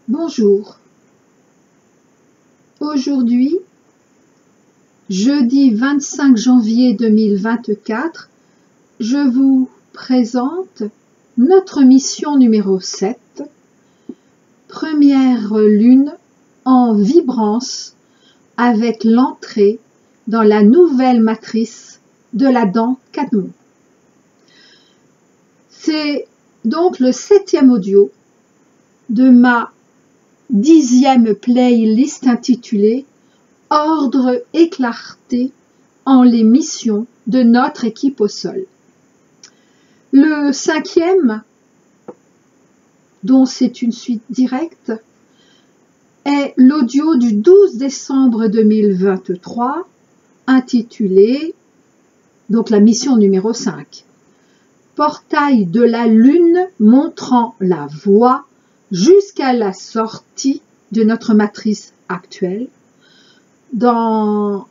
Bonjour. Aujourd'hui, jeudi 25 janvier 2024, je vous présente notre mission numéro 7, première lune en vibrance avec l'entrée dans la nouvelle matrice de l'Adam Kadmon. C'est donc le 7e audio de ma 10e playlist intitulée « Ordre et clarté en les missions de notre équipe au sol ». Le 5e, dont c'est une suite directe, est l'audio du 12 décembre 2023 intitulé, donc la mission numéro 5, « Portail de la lune montrant la voie jusqu'à la sortie de notre matrice actuelle, dans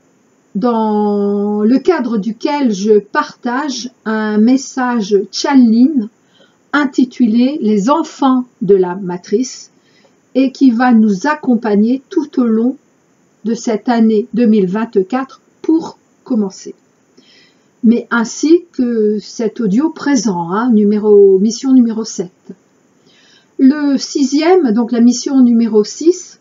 le cadre duquel je partage un message Channeling intitulé « Les enfants de la matrice » et qui va nous accompagner tout au long de cette année 2024 pour commencer. Mais ainsi que cet audio présent, mission numéro 7. Le 6e, donc la mission numéro 6,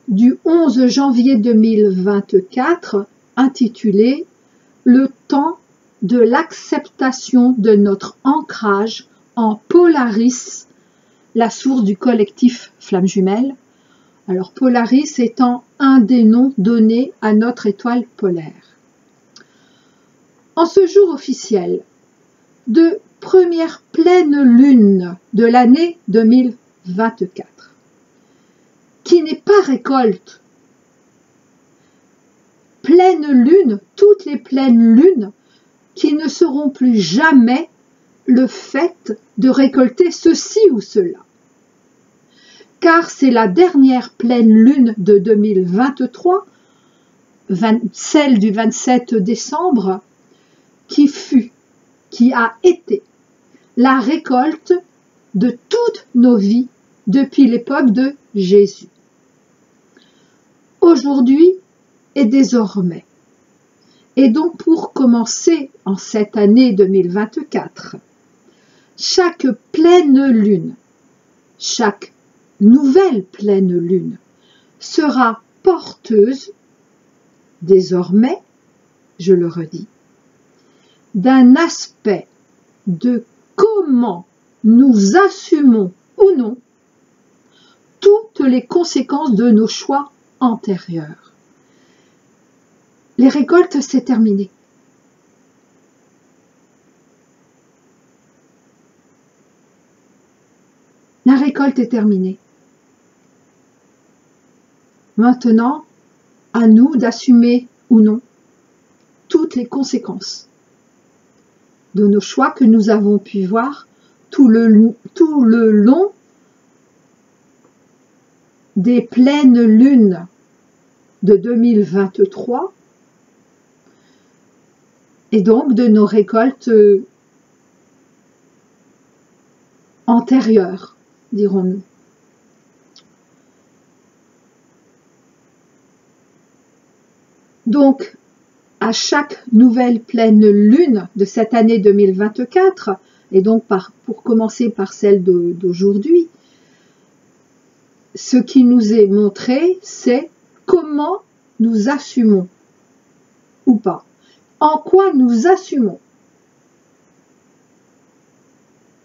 du 11 janvier 2024, intitulé « Le temps de l'acceptation de notre ancrage en Polaris », la source du collectif Flamme Jumelle. Alors Polaris étant un des noms donnés à notre étoile polaire. En ce jour officiel de première pleine lune de l'année 2024, qui n'est pas récolte. Pleine lune, toutes les pleines lunes qui ne seront plus jamais le fait de récolter ceci ou cela. Car c'est la dernière pleine lune de 2023, celle du 27 décembre, qui a été la récolte de toutes nos vies depuis l'époque de Jésus. Aujourd'hui et désormais. Et donc pour commencer en cette année 2024, chaque pleine lune, chaque nouvelle pleine lune sera porteuse, désormais, je le redis, d'un aspect de comment nous assumons ou non toutes les conséquences de nos choix antérieurs. Les récoltes, c'est terminé. La récolte est terminée. Maintenant, à nous d'assumer ou non toutes les conséquences de nos choix que nous avons pu voir tout le long des pleines lunes de 2023 et donc de nos récoltes antérieures, dirons-nous. Donc, à chaque nouvelle pleine lune de cette année 2024, et donc pour commencer par celle d'aujourd'hui, ce qui nous est montré, c'est comment nous assumons ou pas, en quoi nous assumons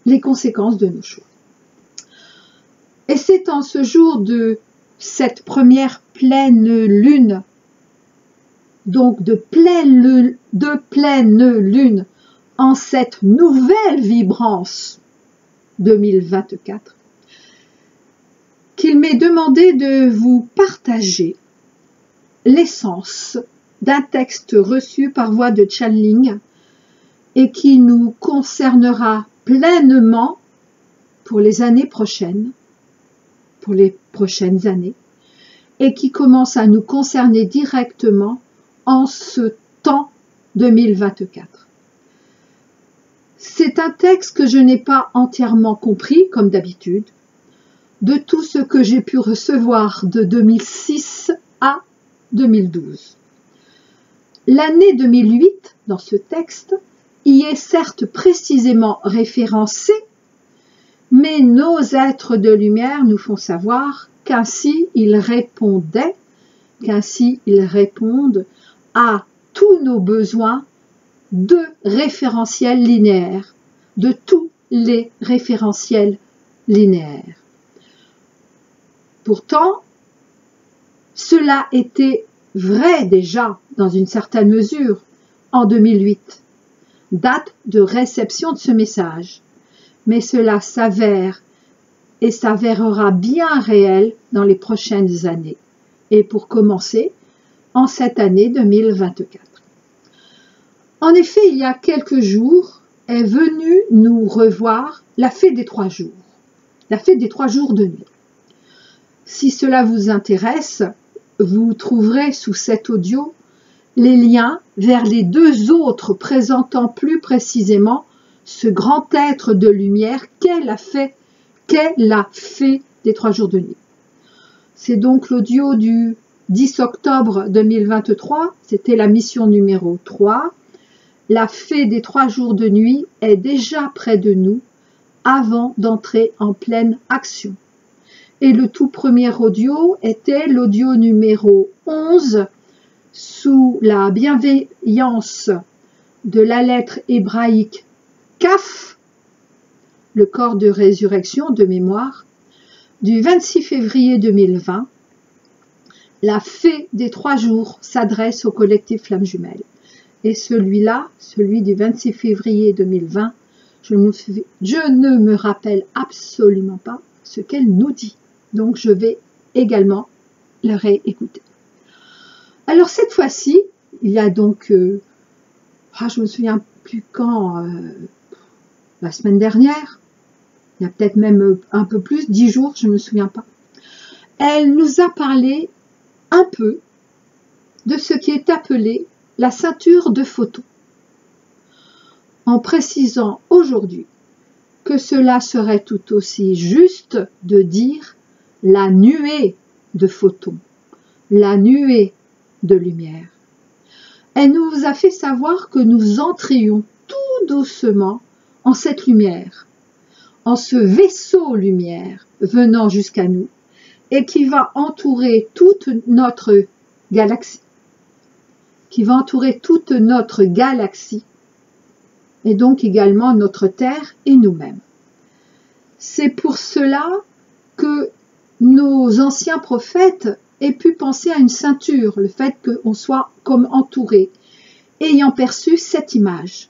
les conséquences de nos choix. Et c'est en ce jour de cette première pleine lune, donc de pleine lune en cette nouvelle vibrance 2024, qu'il m'est demandé de vous partager l'essence d'un texte reçu par voie de channeling et qui nous concernera pleinement pour les années prochaines, pour les prochaines années, et qui commence à nous concerner directement en ce temps 2024. C'est un texte que je n'ai pas entièrement compris, comme d'habitude, de tout ce que j'ai pu recevoir de 2006 à 2012. L'année 2008, dans ce texte, y est certes précisément référencée, mais nos êtres de lumière nous font savoir qu'ainsi ils répondaient, qu'ainsi ils répondent à tous nos besoins de référentiels linéaires, de tous les référentiels linéaires. Pourtant, cela était vrai déjà, dans une certaine mesure, en 2008, date de réception de ce message. Mais cela s'avère et s'avérera bien réel dans les prochaines années. Et pour commencer, en cette année 2024. En effet, il y a quelques jours, est venue nous revoir la fée des 3 jours, la fée des 3 jours de nuit. Si cela vous intéresse, vous trouverez sous cet audio les liens vers les 2 autres présentant plus précisément ce grand être de lumière qu'est la fée des 3 jours de nuit. C'est donc l'audio du 10 octobre 2023, c'était la mission numéro 3. La fée des 3 jours de nuit est déjà près de nous avant d'entrer en pleine action. Et le tout premier audio était l'audio numéro 11 sous la bienveillance de la lettre hébraïque Kaf, le corps de résurrection de mémoire, du 26 février 2020. La fée des 3 jours s'adresse au collectif Flammes Jumelles. Et celui-là, celui du 26 février 2020, je ne me rappelle absolument pas ce qu'elle nous dit. Donc je vais également le réécouter. Alors cette fois-ci, il y a donc, je me souviens plus quand, la semaine dernière, il y a peut-être même un peu plus, 10 jours, je ne me souviens pas. Elle nous a parlé un peu de ce qui est appelé la ceinture de photons, en précisant aujourd'hui que cela serait tout aussi juste de dire la nuée de photons, la nuée de lumière. Elle nous a fait savoir que nous entrions tout doucement en cette lumière, en ce vaisseau lumière venant jusqu'à nous et qui va entourer toute notre galaxie, et donc également notre Terre et nous-mêmes. C'est pour cela que nos anciens prophètes aient pu penser à une ceinture, le fait qu'on soit comme entouré, ayant perçu cette image.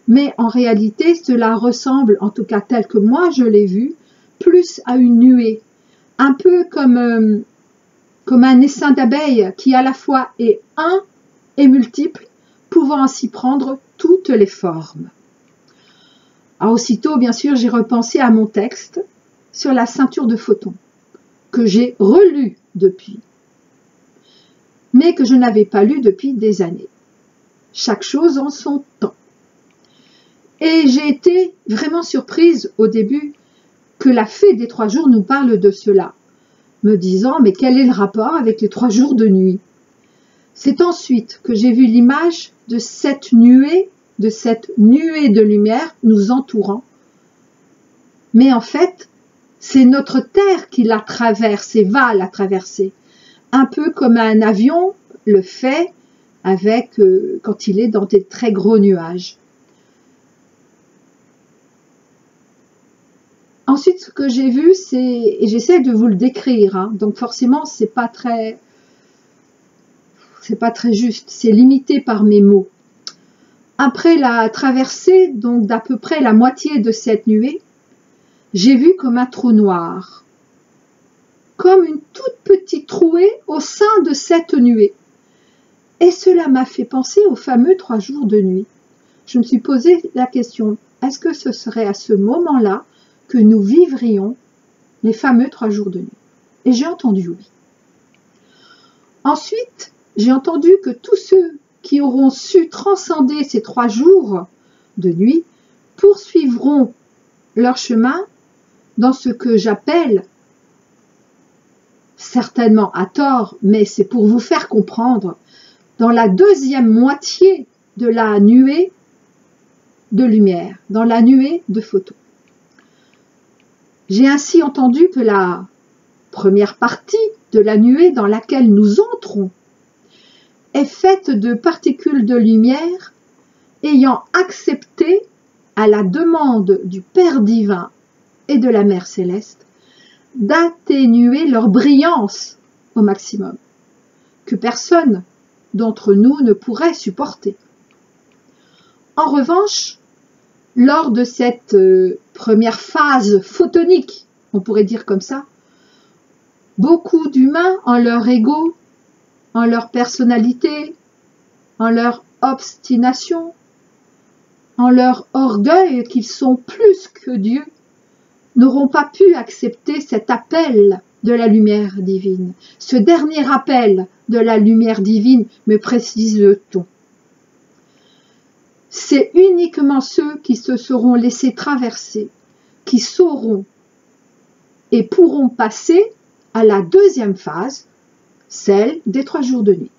Mais en réalité, cela ressemble, en tout cas tel que moi je l'ai vu, plus à une nuée, un peu comme un essaim d'abeilles qui à la fois est un et multiple, pouvant ainsi prendre toutes les formes. Alors aussitôt, bien sûr, j'ai repensé à mon texte sur la ceinture de photons, que j'ai relu depuis, mais que je n'avais pas lu depuis des années. Chaque chose en son temps. Et j'ai été vraiment surprise au début que la fée des 3 jours nous parle de cela, me disant, mais quel est le rapport avec les 3 jours de nuit? C'est ensuite que j'ai vu l'image de cette nuée de lumière nous entourant. Mais en fait, c'est notre Terre qui la traverse et va la traverser. Un peu comme un avion le fait avec quand il est dans des très gros nuages. Ensuite, ce que j'ai vu, c'est, et j'essaie de vous le décrire, hein, donc forcément, c'est pas très juste, c'est limité par mes mots. Après la traversée, donc d'à peu près la moitié de cette nuée, j'ai vu comme un trou noir, comme une toute petite trouée au sein de cette nuée. Et cela m'a fait penser aux fameux 3 jours de nuit. Je me suis posé la question, est-ce que ce serait à ce moment-là que nous vivrions les fameux 3 jours de nuit? Et j'ai entendu oui. Ensuite, j'ai entendu que tous ceux qui auront su transcender ces 3 jours de nuit poursuivront leur chemin dans ce que j'appelle certainement à tort, mais c'est pour vous faire comprendre, dans la deuxième moitié de la nuée de lumière, dans la nuée de photons. J'ai ainsi entendu que la première partie de la nuée dans laquelle nous entrons est faite de particules de lumière ayant accepté, à la demande du Père divin et de la Mère céleste, d'atténuer leur brillance au maximum, que personne d'entre nous ne pourrait supporter. En revanche, lors de cette première phase photonique, on pourrait dire comme ça, beaucoup d'humains, en leur ego, en leur personnalité, en leur obstination, en leur orgueil qu'ils sont plus que Dieu, n'auront pas pu accepter cet appel de la lumière divine. Ce dernier appel de la lumière divine, me précise-t-on. C'est uniquement ceux qui se seront laissés traverser, qui sauront et pourront passer à la deuxième phase, celle des 3 jours de nuit.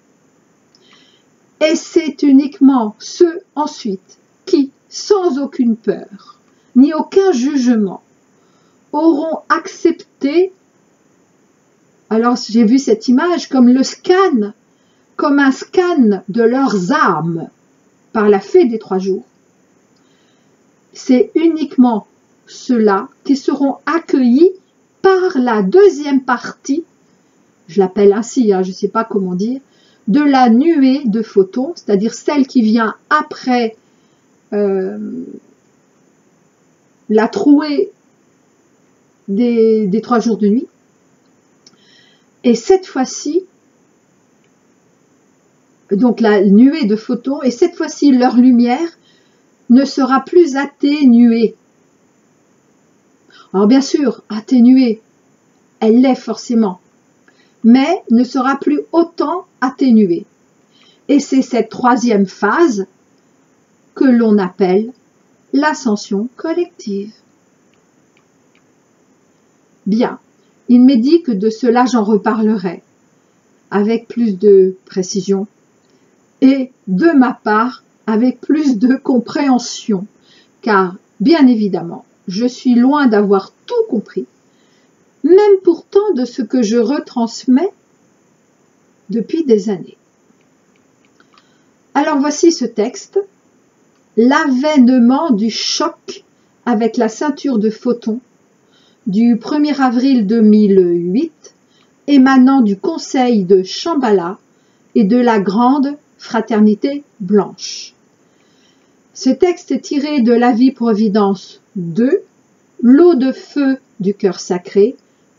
Et c'est uniquement ceux ensuite qui, sans aucune peur, ni aucun jugement, auront accepté, alors j'ai vu cette image comme le scan, comme un scan de leurs âmes par la fée des 3 jours. C'est uniquement ceux-là qui seront accueillis par la deuxième partie, je l'appelle ainsi, je ne sais pas comment dire, de la nuée de photons, c'est-à-dire celle qui vient après la trouée des 3 jours de nuit. Et cette fois-ci, donc la nuée de photons, et cette fois-ci leur lumière ne sera plus atténuée. Alors bien sûr, atténuée, elle l'est forcément, mais ne sera plus autant atténuée. Et c'est cette troisième phase que l'on appelle l'ascension collective. Bien, il m'est dit que de cela j'en reparlerai avec plus de précision et de ma part avec plus de compréhension, car bien évidemment, je suis loin d'avoir tout compris, même pourtant de ce que je retransmets depuis des années. Alors voici ce texte, l'avènement du choc avec la ceinture de photons du 1er avril 2008, émanant du conseil de Shambhala et de la grande fraternité blanche. Ce texte est tiré de la vie Providence 2, l'eau de feu du cœur sacré,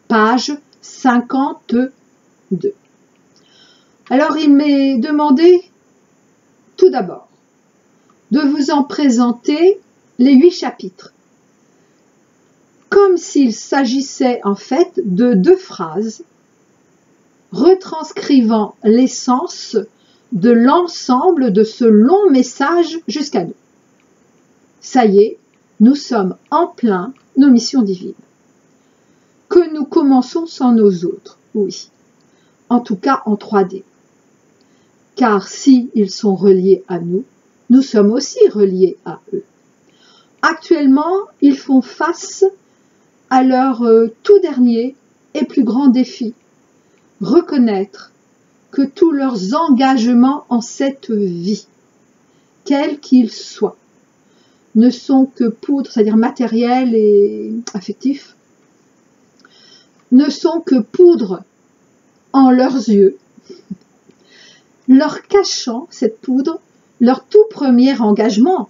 page 52. Alors il m'est demandé tout d'abord de vous en présenter les 8 chapitres, comme s'il s'agissait en fait de 2 phrases retranscrivant l'essence de l'ensemble de ce long message jusqu'à nous. Ça y est, nous sommes en plein nos missions divines. Que nous commençons sans nos autres, oui, en tout cas en 3D. Car si ils sont reliés à nous, nous sommes aussi reliés à eux. Actuellement, ils font face à leur tout dernier et plus grand défi, reconnaître que tous leurs engagements en cette vie, quels qu'ils soient, ne sont que poudre, c'est-à-dire matériel et affectif, ne sont que poudre en leurs yeux, leur cachant cette poudre, leur tout premier engagement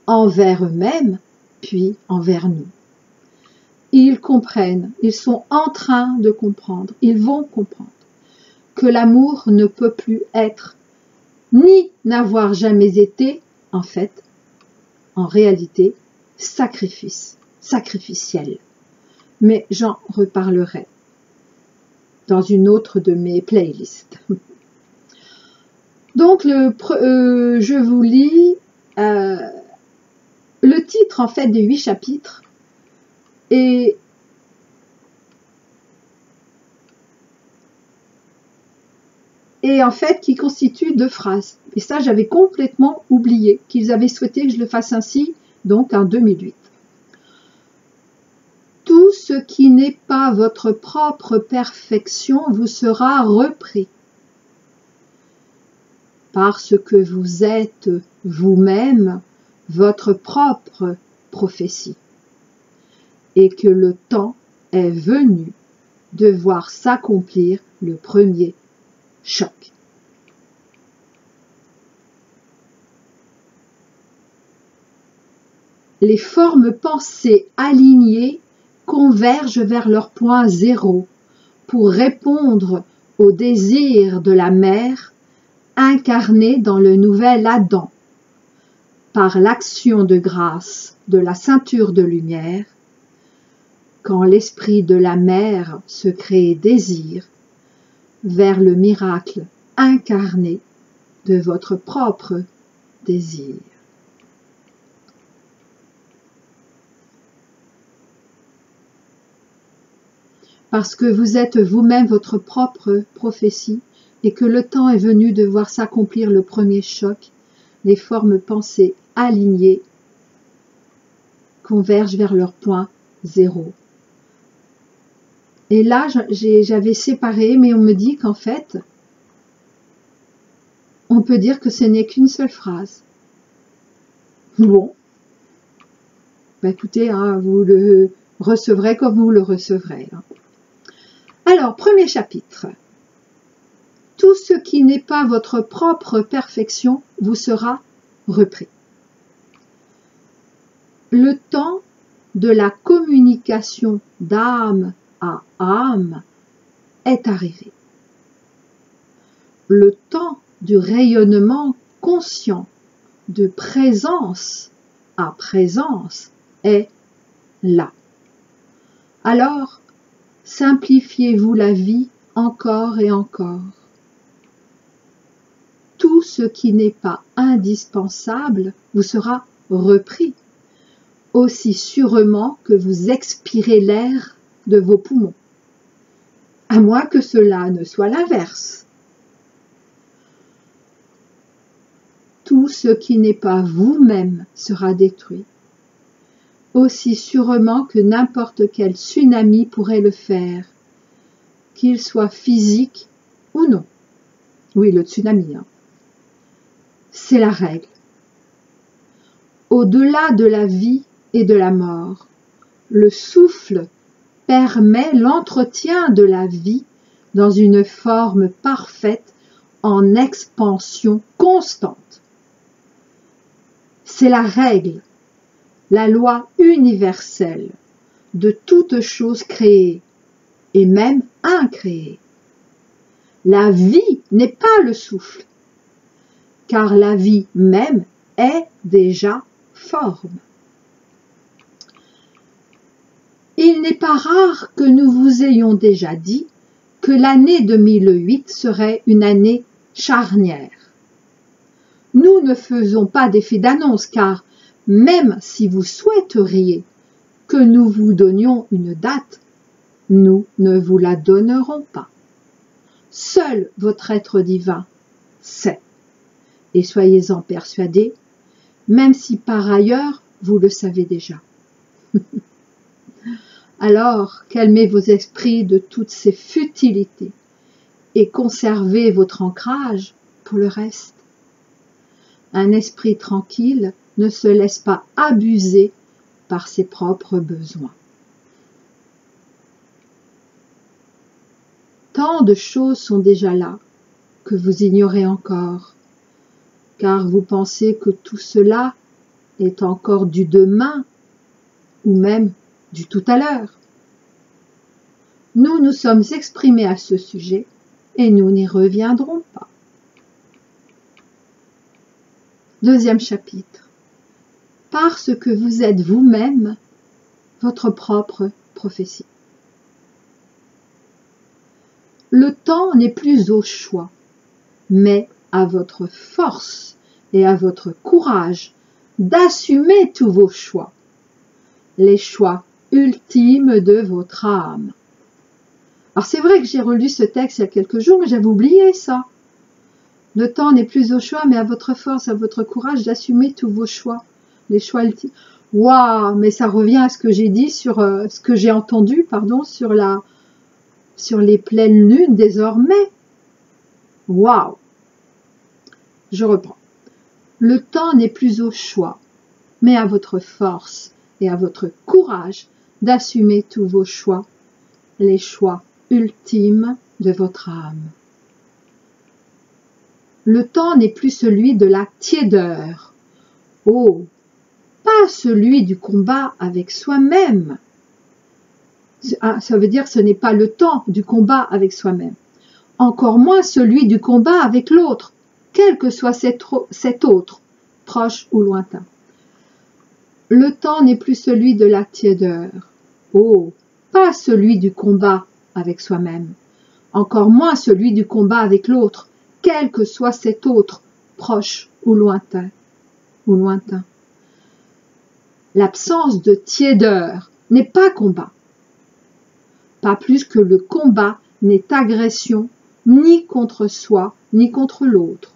envers eux-mêmes, puis envers nous. Ils comprennent, ils sont en train de comprendre, ils vont comprendre que l'amour ne peut plus être, ni n'avoir jamais été, en fait, en réalité, sacrificiel. Mais j'en reparlerai dans une autre de mes playlists. Donc, je vous lis le titre, en fait, des 8 chapitres, et et en fait qui constitue 2 phrases. Et ça, j'avais complètement oublié qu'ils avaient souhaité que je le fasse ainsi, donc en 2008. Tout ce qui n'est pas votre propre perfection vous sera repris, parce que vous êtes vous-même votre propre prophétie, et que le temps est venu de voir s'accomplir le premier choc. Les formes pensées alignées convergent vers leur point zéro pour répondre au désir de la mère incarné dans le nouvel Adam, par l'action de grâce de la ceinture de lumière. Quand l'esprit de la mère se crée désir vers le miracle incarné de votre propre désir. Parce que vous êtes vous-même votre propre prophétie et que le temps est venu de voir s'accomplir le premier choc, les formes pensées alignées convergent vers leur point zéro. Et là, j'avais séparé, mais on me dit qu'en fait, on peut dire que ce n'est qu'une seule phrase. Bon, bah écoutez, hein, vous le recevrez comme vous le recevrez. Hein. Alors, premier chapitre. Tout ce qui n'est pas votre propre perfection vous sera repris. Le temps de la communication d'âme à âme est arrivé. Le temps du rayonnement conscient de présence à présence est là. Alors, simplifiez-vous la vie encore et encore. Tout ce qui n'est pas indispensable vous sera repris, aussi sûrement que vous expirez l'air de vos poumons, à moins que cela ne soit l'inverse. Tout ce qui n'est pas vous-même sera détruit, aussi sûrement que n'importe quel tsunami pourrait le faire, qu'il soit physique ou non. Oui, le tsunami, hein. C'est la règle. Au-delà de la vie et de la mort, le souffle permet l'entretien de la vie dans une forme parfaite en expansion constante. C'est la règle, la loi universelle de toute chose créée et même incréée. La vie n'est pas le souffle, car la vie même est déjà forme. Il n'est pas rare que nous vous ayons déjà dit que l'année 2008 serait une année charnière. Nous ne faisons pas d'effet d'annonce car même si vous souhaiteriez que nous vous donnions une date, nous ne vous la donnerons pas. Seul votre être divin sait. Et soyez-en persuadés, même si par ailleurs vous le savez déjà. Alors, calmez vos esprits de toutes ces futilités et conservez votre ancrage pour le reste. Un esprit tranquille ne se laisse pas abuser par ses propres besoins. Tant de choses sont déjà là que vous ignorez encore, car vous pensez que tout cela est encore du demain ou même du tout à l'heure. Nous nous sommes exprimés à ce sujet et nous n'y reviendrons pas. Deuxième chapitre. Parce que vous êtes vous-même votre propre prophétie. Le temps n'est plus au choix, mais à votre force et à votre courage d'assumer tous vos choix, les choix ultimes de votre âme. Alors c'est vrai que j'ai relu ce texte il y a quelques jours, mais j'avais oublié ça. Le temps n'est plus au choix, mais à votre force, à votre courage d'assumer tous vos choix. Les choix ultimes. Waouh, mais ça revient à ce que j'ai dit sur ce que j'ai entendu, pardon, sur les pleines lunes désormais. Waouh. Je reprends. Le temps n'est plus au choix, mais à votre force et à votre courage d'assumer tous vos choix, les choix ultimes de votre âme. Le temps n'est plus celui de la tiédeur. Oh, pas celui du combat avec soi-même. Ça veut dire que ce n'est pas le temps du combat avec soi-même. Encore moins celui du combat avec l'autre, quel que soit cet autre, proche ou lointain. Le temps n'est plus celui de la tiédeur. Oh, pas celui du combat avec soi-même. Encore moins celui du combat avec l'autre, quel que soit cet autre, proche ou lointain. L'absence de tiédeur n'est pas combat. Pas plus que le combat n'est agression ni contre soi, ni contre l'autre.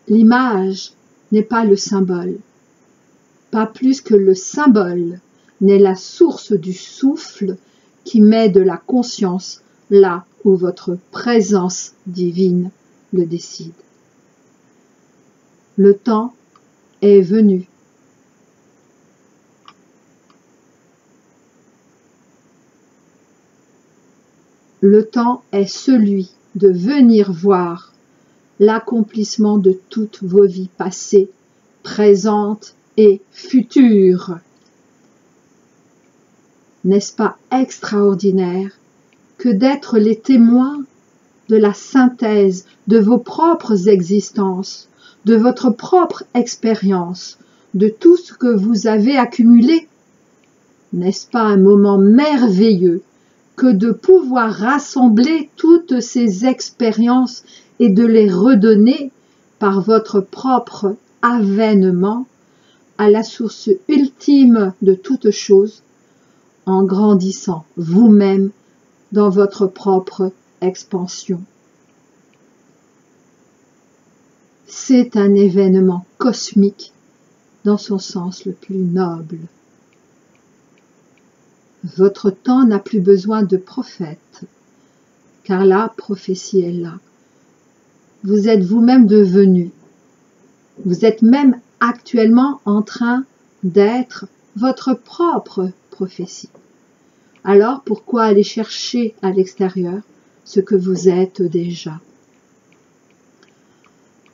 L'image n'est pas le symbole. Pas plus que le symbole n'est la source du souffle qui met de la conscience là où votre présence divine le décide. Le temps est venu. Le temps est celui de venir voir l'accomplissement de toutes vos vies passées, présentes et futures. N'est-ce pas extraordinaire que d'être les témoins de la synthèse de vos propres existences, de votre propre expérience, de tout ce que vous avez accumulé? N'est-ce pas un moment merveilleux que de pouvoir rassembler toutes ces expériences et de les redonner par votre propre avènement à la source ultime de toute chose, en grandissant vous-même dans votre propre expansion. C'est un événement cosmique dans son sens le plus noble. Votre temps n'a plus besoin de prophète, car la prophétie est là. Vous êtes vous-même devenu. Vous êtes même actuellement en train d'être votre propre prophétie. Alors pourquoi aller chercher à l'extérieur ce que vous êtes déjà?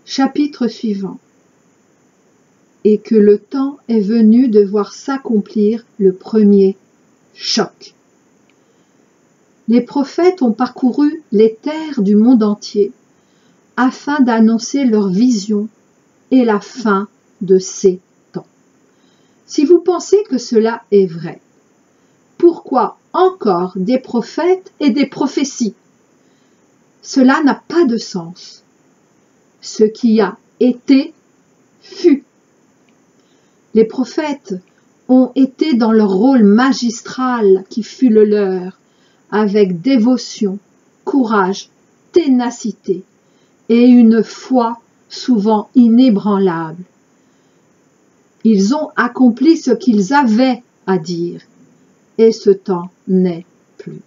Chapitre suivant. Et que le temps est venu de voir s'accomplir le premier choc. Les prophètes ont parcouru les terres du monde entier afin d'annoncer leur vision et la fin de ces temps. Si vous pensez que cela est vrai, pourquoi encore des prophètes et des prophéties? Cela n'a pas de sens. Ce qui a été fut. Les prophètes ont été dans leur rôle magistral qui fut le leur, avec dévotion, courage, ténacité et une foi souvent inébranlable. Ils ont accompli ce qu'ils avaient à dire, et ce temps n'est plus.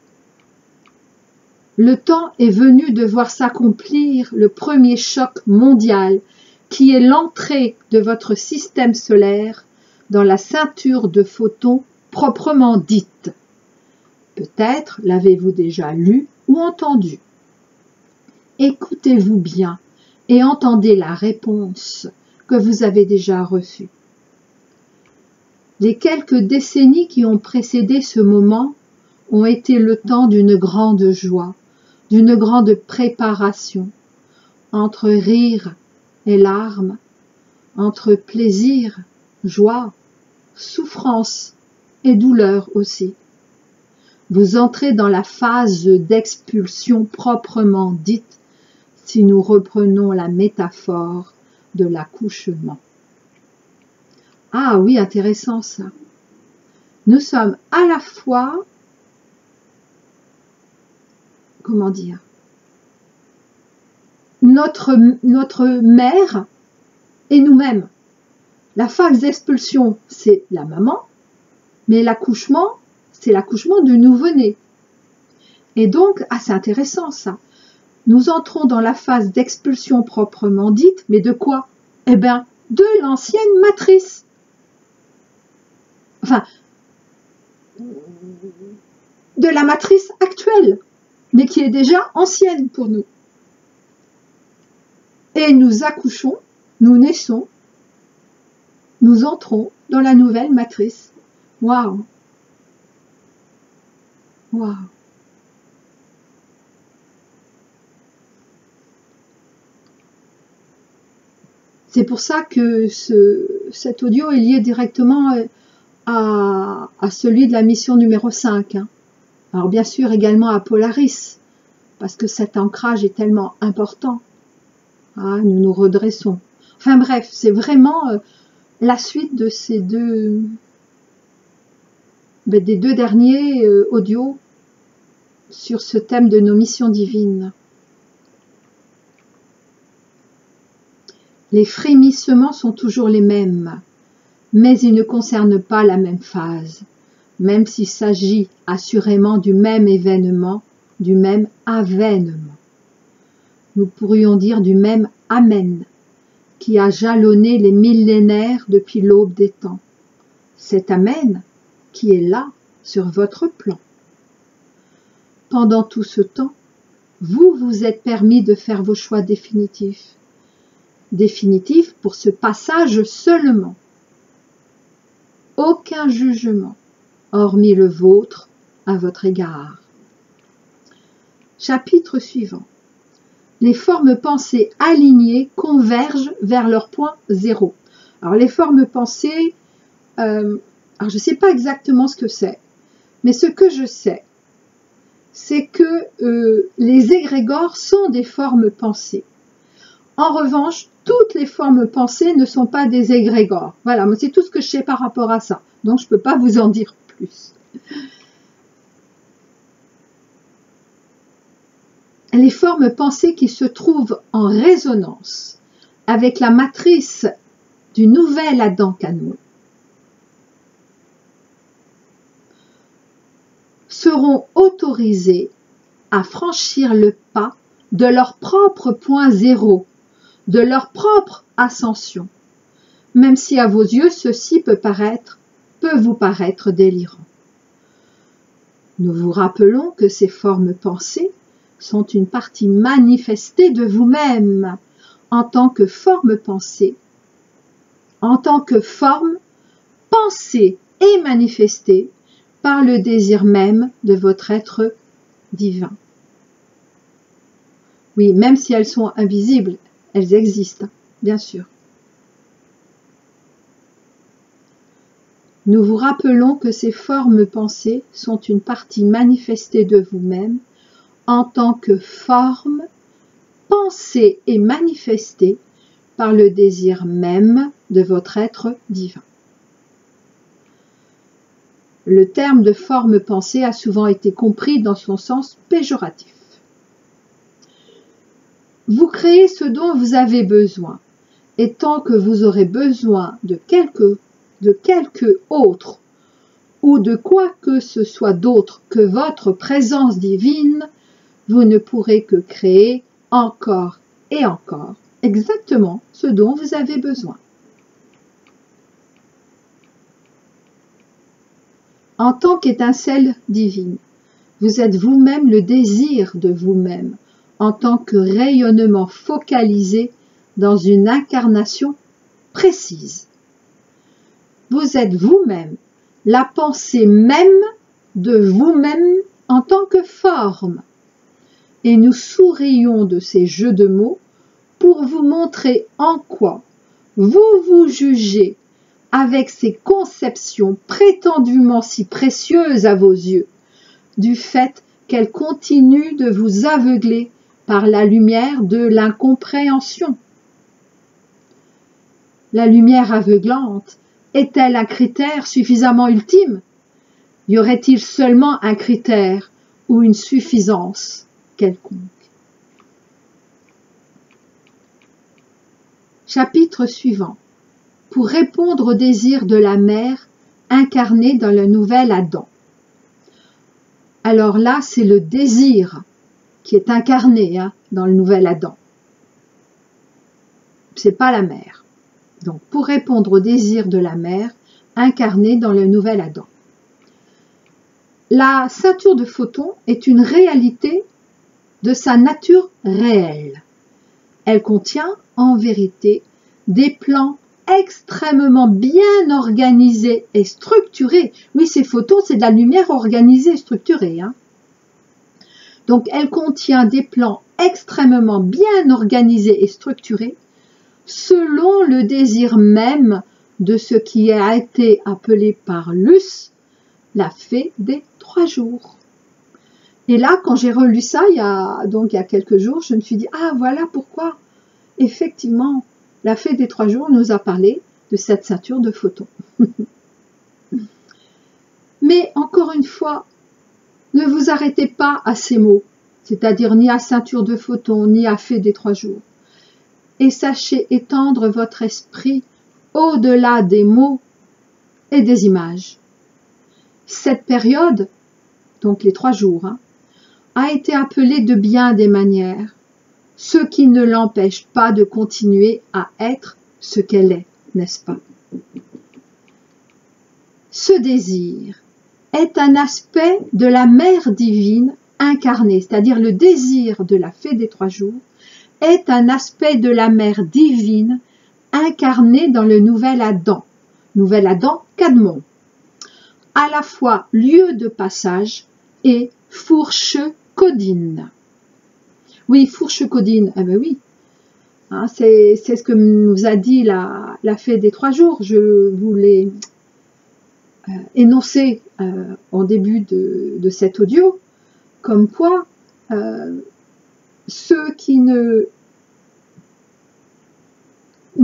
Le temps est venu de voir s'accomplir le premier choc mondial qui est l'entrée de votre système solaire dans la ceinture de photons proprement dite. Peut-être l'avez-vous déjà lu ou entendu. Écoutez-vous bien et entendez la réponse que vous avez déjà reçue. Les quelques décennies qui ont précédé ce moment ont été le temps d'une grande joie, d'une grande préparation, entre rire et larmes, entre plaisir, joie, souffrance et douleur aussi. Vous entrez dans la phase d'expulsion proprement dite, si nous reprenons la métaphore de l'accouchement. Ah oui, intéressant ça. Nous sommes à la fois, notre mère et nous-mêmes. La phase d'expulsion, c'est la maman, mais l'accouchement, c'est l'accouchement du nouveau-né. Et donc, c'est intéressant ça. Nous entrons dans la phase d'expulsion proprement dite, mais de quoi? Eh bien, de l'ancienne matrice. Enfin, de la matrice actuelle, mais qui est déjà ancienne pour nous. Et nous accouchons, nous naissons, nous entrons dans la nouvelle matrice. Waouh! Waouh! C'est pour ça que cet audio est lié directement à celui de la mission numéro 5. Hein. Alors bien sûr également à Polaris, parce que cet ancrage est tellement important. Ah, nous nous redressons. Enfin bref, c'est vraiment la suite de ces des deux derniers audios sur ce thème de nos missions divines. Les frémissements sont toujours les mêmes, mais ils ne concernent pas la même phase, même s'il s'agit assurément du même événement, du même avènement. Nous pourrions dire du même Amen, qui a jalonné les millénaires depuis l'aube des temps. Cet Amen qui est là, sur votre plan. Pendant tout ce temps, vous vous êtes permis de faire vos choix définitifs. Définitifs pour ce passage seulement. Aucun jugement, hormis le vôtre, à votre égard. Chapitre suivant. Les formes pensées alignées convergent vers leur point zéro. Alors les formes pensées, alors je ne sais pas exactement ce que c'est, mais ce que je sais, c'est que les égrégores sont des formes pensées. En revanche, toutes les formes pensées ne sont pas des égrégores. Voilà, c'est tout ce que je sais par rapport à ça. Donc, je ne peux pas vous en dire plus. Les formes pensées qui se trouvent en résonance avec la matrice du nouvel Adam Canon seront autorisées à franchir le pas de leur propre point zéro, de leur propre ascension, même si à vos yeux ceci peut vous paraître délirant. Nous vous rappelons que ces formes pensées sont une partie manifestée de vous-même en tant que forme pensée, en tant que forme pensée et manifestée par le désir même de votre être divin. Oui, même si elles sont invisibles, elles existent, bien sûr. Nous vous rappelons que ces formes pensées sont une partie manifestée de vous-même en tant que forme pensée et manifestée par le désir même de votre être divin. Le terme de forme pensée a souvent été compris dans son sens péjoratif. Vous créez ce dont vous avez besoin, et tant que vous aurez besoin de quelque autre ou de quoi que ce soit d'autre que votre présence divine, vous ne pourrez que créer encore et encore exactement ce dont vous avez besoin. En tant qu'étincelle divine, vous êtes vous-même le désir de vous-même, en tant que rayonnement focalisé dans une incarnation précise. Vous êtes vous-même la pensée même de vous-même en tant que forme. Et nous sourions de ces jeux de mots pour vous montrer en quoi vous vous jugez avec ces conceptions prétendument si précieuses à vos yeux, du fait qu'elles continuent de vous aveugler par la lumière de l'incompréhension. La lumière aveuglante est-elle un critère suffisamment ultime? Y aurait-il seulement un critère ou une suffisance quelconque? Chapitre suivant. Pour répondre au désir de la mère incarné dans le nouvel Adam. Alors là, c'est le désir qui est incarné dans le nouvel Adam. C'est pas la mère. Donc, pour répondre au désir de la mère incarné dans le nouvel Adam. La ceinture de photons est une réalité de sa nature réelle. Elle contient, en vérité, des plans extrêmement bien organisés et structurés. Oui, ces photons, c'est de la lumière organisée et structurée. Donc, elle contient des plans extrêmement bien organisés et structurés selon le désir même de ce qui a été appelé par Luce la fée des 3 jours. Et là, quand j'ai relu ça, il y a quelques jours, je me suis dit, ah, voilà pourquoi, effectivement, la fée des 3 jours nous a parlé de cette ceinture de photons. Mais encore une fois, ne vous arrêtez pas à ces mots, c'est-à-dire ni à ceinture de photons, ni à fée des 3 jours. Et sachez étendre votre esprit au-delà des mots et des images. Cette période, donc les 3 jours, a été appelée de bien des manières, ce qui ne l'empêche pas de continuer à être ce qu'elle est, n'est-ce pas? Ce désir est un aspect de la mère divine incarnée, c'est-à-dire le désir de la fée des 3 jours, est un aspect de la mère divine incarnée dans le nouvel Adam Cadmon, à la fois lieu de passage et fourche codine. Oui, fourche codine, eh ben oui, c'est ce que nous a dit la fée des 3 jours, je vous l'ai énoncé en début de cet audio, comme quoi ceux qui ne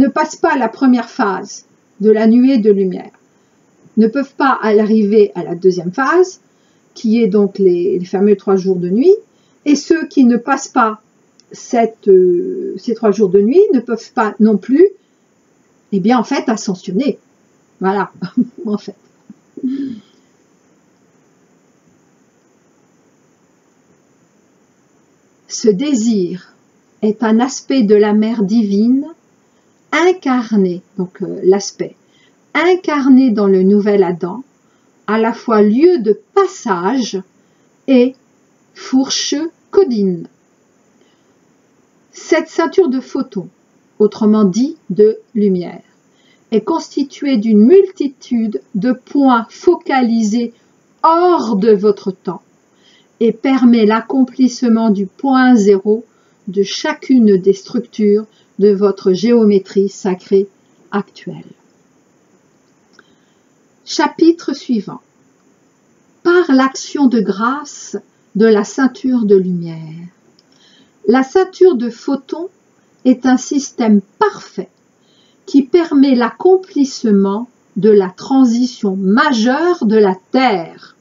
passent pas la première phase de la nuée de lumière ne peuvent pas arriver à la deuxième phase, qui est donc les fameux 3 jours de nuit, et ceux qui ne passent pas ces 3 jours de nuit ne peuvent pas non plus, eh bien, en fait, ascensionner. Voilà, en fait. Ce désir est un aspect de la mère divine incarné, donc l'aspect, incarné dans le nouvel Adam, à la fois lieu de passage et fourche codine. Cette ceinture de photons, autrement dit de lumière, est constituée d'une multitude de points focalisés hors de votre temps et permet l'accomplissement du point zéro de chacune des structures de votre géométrie sacrée actuelle. Chapitre suivant. Par l'action de grâce de la ceinture de lumière. La ceinture de photons est un système parfait qui permet l'accomplissement de la transition majeure de la Terre.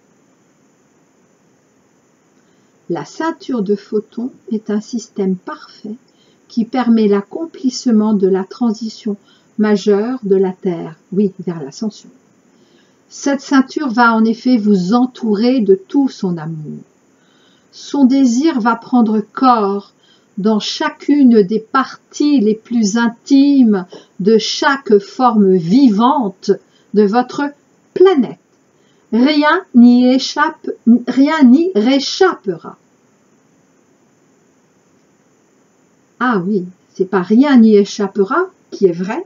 La ceinture de photons est un système parfait qui permet l'accomplissement de la transition majeure de la Terre, oui, vers l'ascension. Cette ceinture va en effet vous entourer de tout son amour. Son désir va prendre corps dans chacune des parties les plus intimes de chaque forme vivante de votre planète. Rien n'y réchappera. Ah oui, c'est pas rien n'y échappera qui est vrai,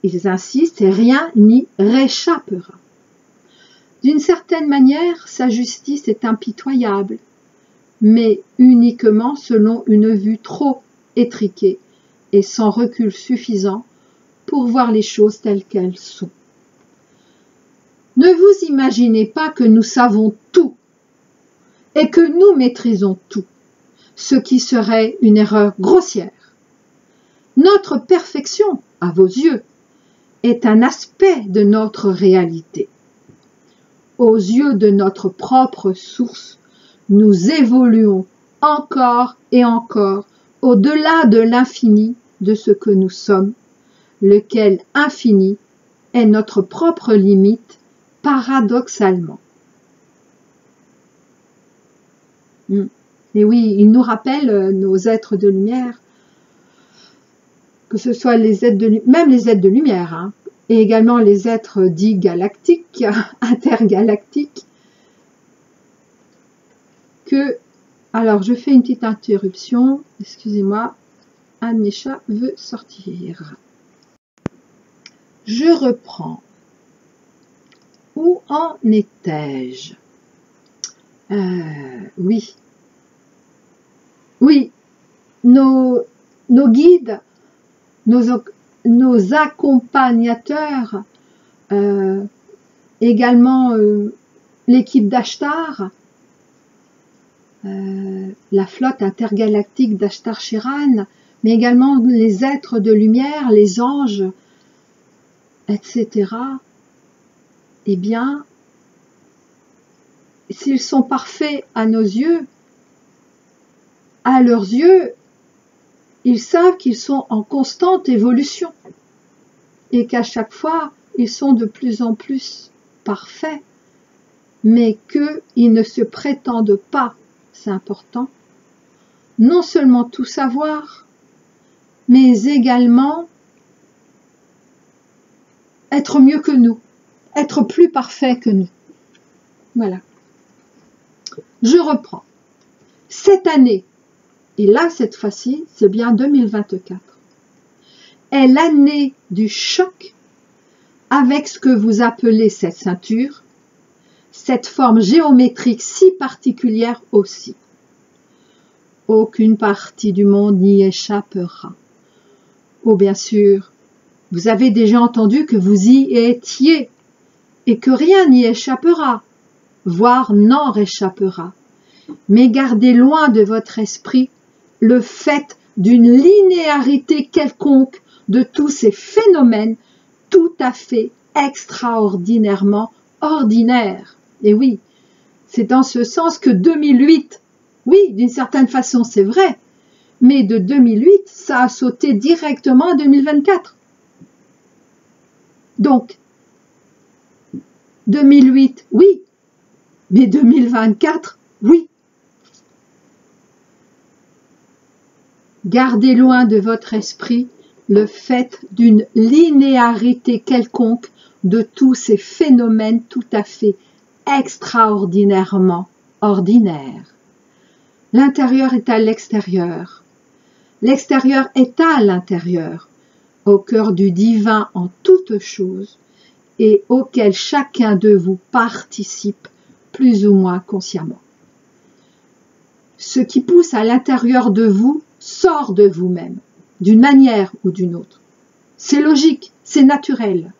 ils insistent, rien n'y réchappera. D'une certaine manière, sa justice est impitoyable, mais uniquement selon une vue trop étriquée et sans recul suffisant pour voir les choses telles qu'elles sont. Ne vous imaginez pas que nous savons tout et que nous maîtrisons tout, ce qui serait une erreur grossière. Notre perfection, à vos yeux, est un aspect de notre réalité. Aux yeux de notre propre source, nous évoluons encore et encore au-delà de l'infini de ce que nous sommes, lequel infini est notre propre limite, paradoxalement. Et oui, il nous rappelle, nos êtres de lumière, que ce soit même les êtres de lumière, hein, et également les êtres dits galactiques, intergalactiques, que, alors je fais une petite interruption, excusez-moi, un de mes chats veut sortir. Je reprends. Où en étais-je? Oui. Oui, nos guides, nos accompagnateurs, également l'équipe d'Ashtar, la flotte intergalactique d'Ashtar Sheran, mais également les êtres de lumière, les anges, etc. Eh bien, s'ils sont parfaits à nos yeux, à leurs yeux, ils savent qu'ils sont en constante évolution et qu'à chaque fois, ils sont de plus en plus parfaits, mais qu'ils ne se prétendent pas, c'est important, non seulement tout savoir, mais également être mieux que nous, être plus parfait que nous. Voilà. Je reprends. Cette année, et là, cette fois-ci, c'est bien 2024, est l'année du choc avec ce que vous appelez cette ceinture, cette forme géométrique si particulière aussi. Aucune partie du monde n'y échappera. Oh, bien sûr, vous avez déjà entendu que vous y étiez et que rien n'y échappera, voire n'en réchappera. Mais gardez loin de votre esprit le fait d'une linéarité quelconque de tous ces phénomènes tout à fait extraordinairement ordinaires. Et oui, c'est dans ce sens que 2008, oui, d'une certaine façon c'est vrai, mais de 2008, ça a sauté directement à 2024. Donc, 2008, oui, mais 2024, oui. Gardez loin de votre esprit le fait d'une linéarité quelconque de tous ces phénomènes tout à fait extraordinairement ordinaires. L'intérieur est à l'extérieur. L'extérieur est à l'intérieur, au cœur du divin en toutes choses, et auquel chacun de vous participe plus ou moins consciemment. Ce qui pousse à l'intérieur de vous sort de vous-même, d'une manière ou d'une autre. C'est logique, c'est naturel,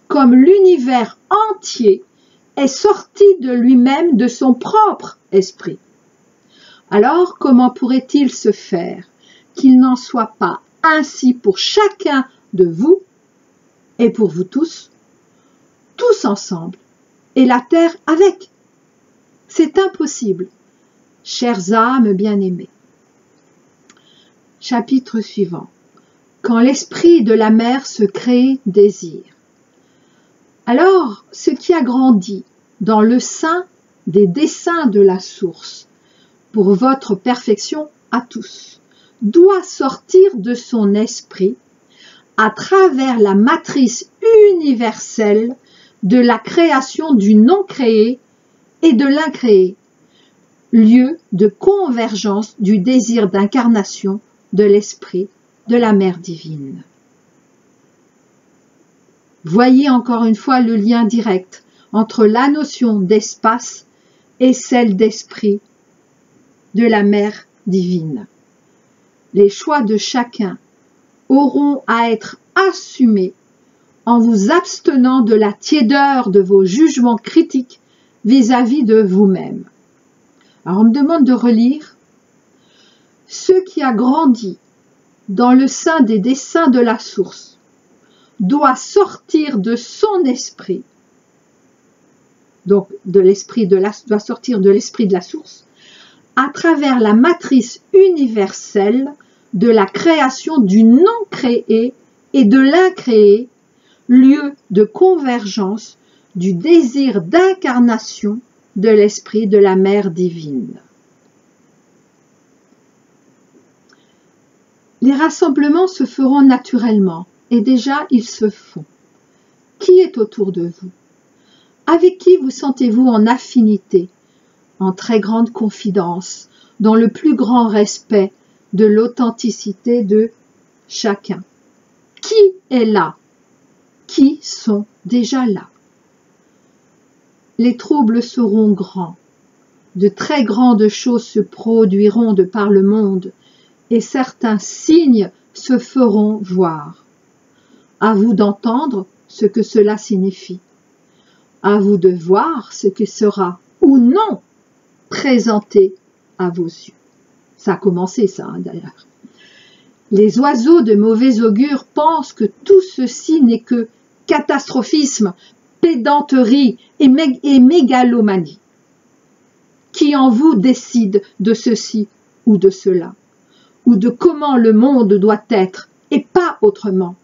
comme l'univers entier est sorti de lui-même, de son propre esprit. Alors, comment pourrait-il se faire qu'il n'en soit pas ainsi pour chacun de vous et pour vous tous ensemble, et la terre avec? C'est impossible, chères âmes bien-aimées. Chapitre suivant. Quand l'esprit de la mer se crée désir. Alors, ce qui a grandi dans le sein des desseins de la source, pour votre perfection à tous, doit sortir de son esprit à travers la matrice universelle de la création du non créé et de l'incréé, lieu de convergence du désir d'incarnation de l'esprit de la mère divine. Voyez encore une fois le lien direct entre la notion d'espace et celle d'esprit de la mère divine. Les choix de chacun auront à être assumés en vous abstenant de la tiédeur de vos jugements critiques vis-à-vis de vous-même. Alors on me demande de relire. Ce qui a grandi dans le sein des desseins de la source doit sortir de son esprit, donc doit sortir de l'esprit de la source, à travers la matrice universelle de la création du non créé et de l'incréé, lieu de convergence du désir d'incarnation de l'esprit de la Mère divine. Les rassemblements se feront naturellement, et déjà ils se font. Qui est autour de vous? Avec qui vous sentez-vous en affinité, en très grande confidence, dans le plus grand respect de l'authenticité de chacun? Qui est là? Qui sont déjà là? Les troubles seront grands. De très grandes choses se produiront de par le monde, et certains signes se feront voir. À vous d'entendre ce que cela signifie. À vous de voir ce qui sera ou non présenté à vos yeux. Ça a commencé ça, d'ailleurs. Les oiseaux de mauvais augure pensent que tout ceci n'est que catastrophisme, pédanterie et mégalomanie. Qui en vous décide de ceci ou de cela, ou de comment le monde doit être et pas autrement,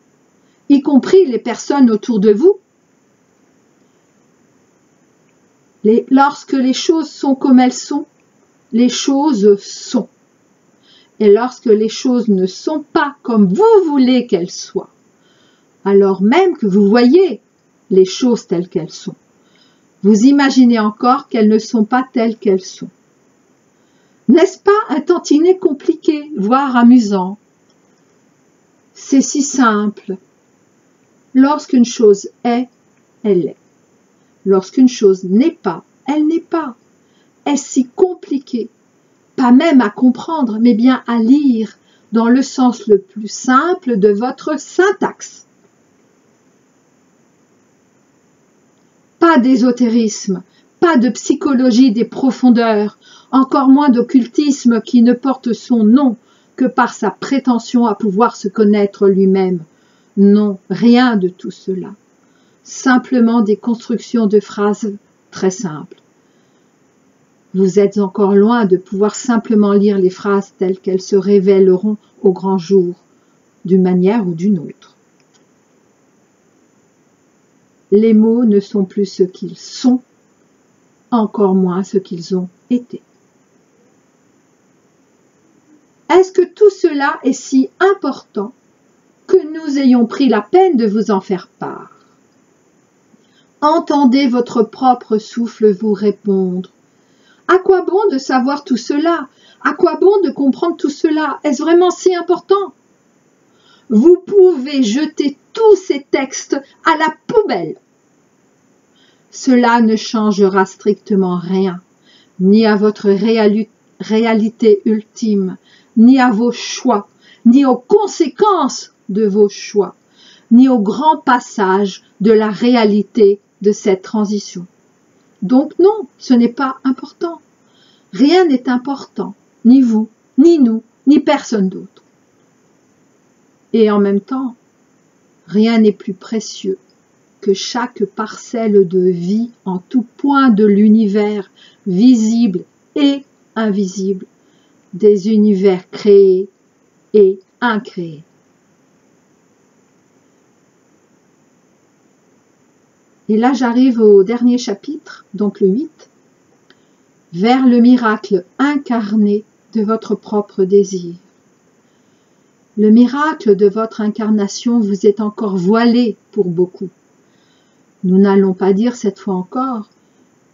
y compris les personnes autour de vous? Lorsque les choses sont comme elles sont, les choses sont. Et lorsque les choses ne sont pas comme vous voulez qu'elles soient, alors même que vous voyez les choses telles qu'elles sont, vous imaginez encore qu'elles ne sont pas telles qu'elles sont. N'est-ce pas un tantinet compliqué, voire amusant? C'est si simple. Lorsqu'une chose est, elle est. Lorsqu'une chose n'est pas, elle n'est pas. Est-ce si compliqué? Pas même à comprendre, mais bien à lire dans le sens le plus simple de votre syntaxe. Pas d'ésotérisme, pas de psychologie des profondeurs, encore moins d'occultisme qui ne porte son nom que par sa prétention à pouvoir se connaître lui-même. Non, rien de tout cela. Simplement des constructions de phrases très simples. Vous êtes encore loin de pouvoir simplement lire les phrases telles qu'elles se révéleront au grand jour, d'une manière ou d'une autre. Les mots ne sont plus ce qu'ils sont, encore moins ce qu'ils ont été. Est-ce que tout cela est si important que nous ayons pris la peine de vous en faire part? Entendez votre propre souffle vous répondre. À quoi bon de savoir tout cela? À quoi bon de comprendre tout cela? Est-ce vraiment si important? Vous pouvez jeter tous ces textes à la poubelle. Cela ne changera strictement rien, ni à votre réalité ultime, ni à vos choix, ni aux conséquences de vos choix, ni au grand passage de la réalité de cette transition. Donc non, ce n'est pas important. Rien n'est important, ni vous, ni nous, ni personne d'autre. Et en même temps, rien n'est plus précieux que chaque parcelle de vie en tout point de l'univers, visible et invisible, des univers créés et incréés. Et là, j'arrive au dernier chapitre, donc le 8, vers le miracle incarné de votre propre désir. Le miracle de votre incarnation vous est encore voilé pour beaucoup. Nous n'allons pas dire cette fois encore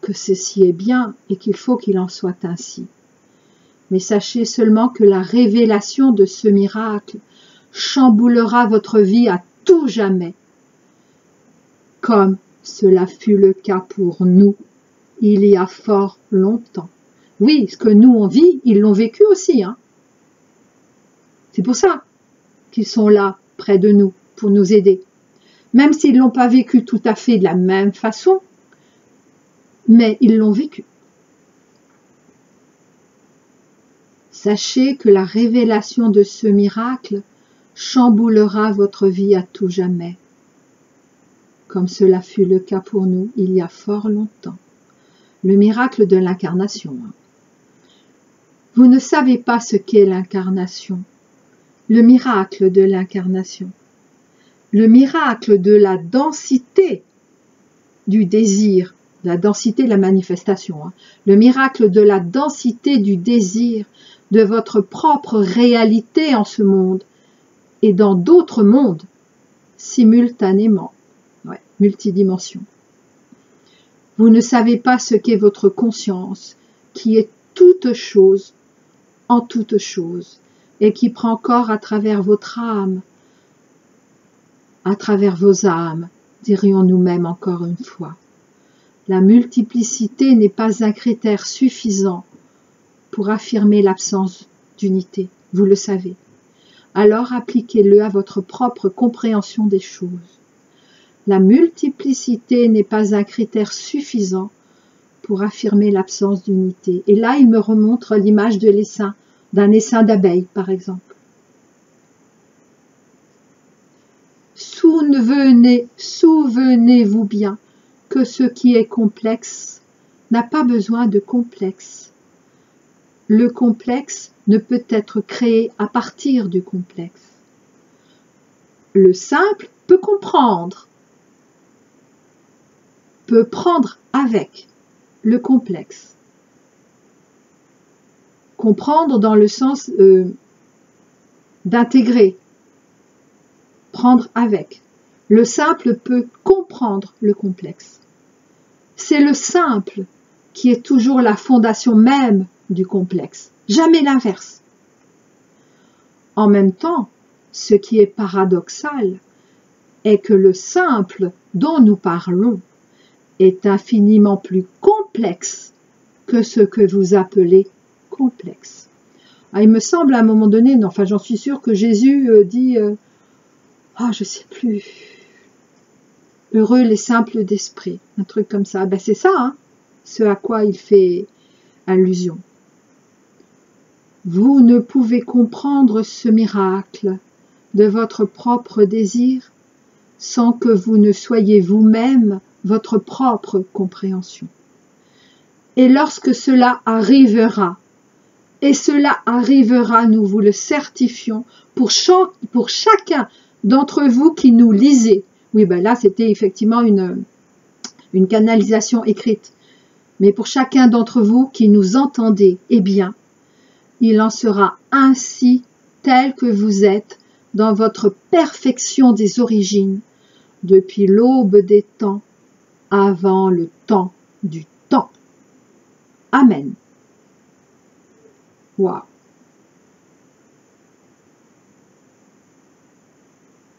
que ceci est bien et qu'il faut qu'il en soit ainsi. Mais sachez seulement que la révélation de ce miracle chamboulera votre vie à tout jamais, comme cela fut le cas pour nous il y a fort longtemps. Oui, ce que nous on vit, ils l'ont vécu aussi. C'est pour ça qu'ils sont là, près de nous, pour nous aider. Même s'ils ne l'ont pas vécu tout à fait de la même façon, mais ils l'ont vécu. Sachez que la révélation de ce miracle chamboulera votre vie à tout jamais, comme cela fut le cas pour nous il y a fort longtemps. Le miracle de l'incarnation. Vous ne savez pas ce qu'est l'incarnation. le miracle de l'incarnation, le miracle de la densité du désir, la densité de la manifestation, hein, le miracle de la densité du désir de votre propre réalité en ce monde et dans d'autres mondes simultanément, ouais, multidimension. Vous ne savez pas ce qu'est votre conscience, qui est toute chose en toute chose, et qui prend corps à travers votre âme, à travers vos âmes, dirions-nous même encore une fois. La multiplicité n'est pas un critère suffisant pour affirmer l'absence d'unité, vous le savez. Alors appliquez-le à votre propre compréhension des choses. La multiplicité n'est pas un critère suffisant pour affirmer l'absence d'unité. Et là, il me remontre l'image de l'essaim, d'un essaim d'abeilles, par exemple. Souvenez-vous bien que ce qui est complexe n'a pas besoin de complexe. Le complexe ne peut être créé à partir du complexe. Le simple peut comprendre, peut prendre avec le complexe. Comprendre dans le sens d'intégrer, prendre avec. Le simple peut comprendre le complexe. C'est le simple qui est toujours la fondation même du complexe, jamais l'inverse. En même temps, ce qui est paradoxal est que le simple dont nous parlons est infiniment plus complexe que ce que vous appelez complexe. Ah, il me semble à un moment donné, non, enfin j'en suis sûre que Jésus dit, je sais plus, heureux les simples d'esprit, un truc comme ça. Ben c'est ça, hein, ce à quoi il fait allusion. Vous ne pouvez comprendre ce miracle de votre propre désir sans que vous ne soyez vous-même votre propre compréhension. Et lorsque cela arrivera, et cela arrivera, nous vous le certifions, pour chacun d'entre vous qui nous lisez. Oui, ben là, c'était effectivement une canalisation écrite. Mais pour chacun d'entre vous qui nous entendez, eh bien, il en sera ainsi tel que vous êtes dans votre perfection des origines, depuis l'aube des temps, avant le temps du temps. Amen. Waouh.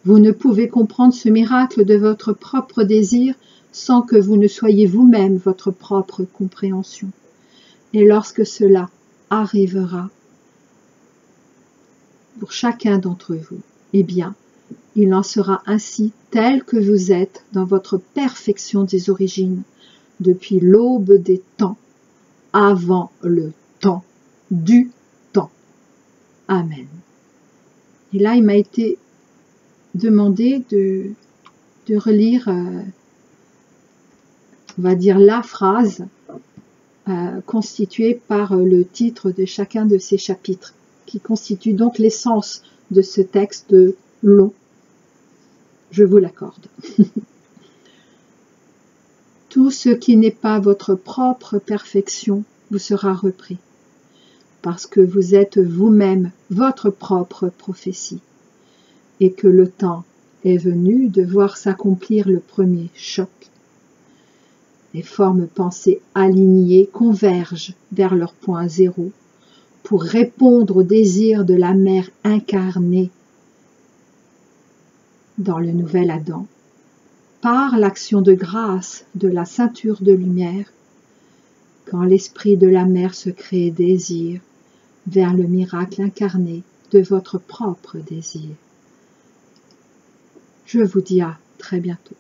Vous ne pouvez comprendre ce miracle de votre propre désir sans que vous ne soyez vous-même votre propre compréhension. Et lorsque cela arrivera pour chacun d'entre vous, eh bien, il en sera ainsi tel que vous êtes dans votre perfection des origines, depuis l'aube des temps, avant le temps du temps. Amen. Et là, il m'a été demandé de relire, on va dire, la phrase constituée par le titre de chacun de ces chapitres, qui constitue donc l'essence de ce texte long. Je vous l'accorde. Tout ce qui n'est pas votre propre perfection vous sera repris, parce que vous êtes vous-même votre propre prophétie, et que le temps est venu de voir s'accomplir le premier choc. Les formes pensées alignées convergent vers leur point zéro pour répondre au désir de la mère incarnée dans le nouvel Adam, par l'action de grâce de la ceinture de lumière, quand l'esprit de la mère se crée désir vers le miracle incarné de votre propre désir. Je vous dis à très bientôt.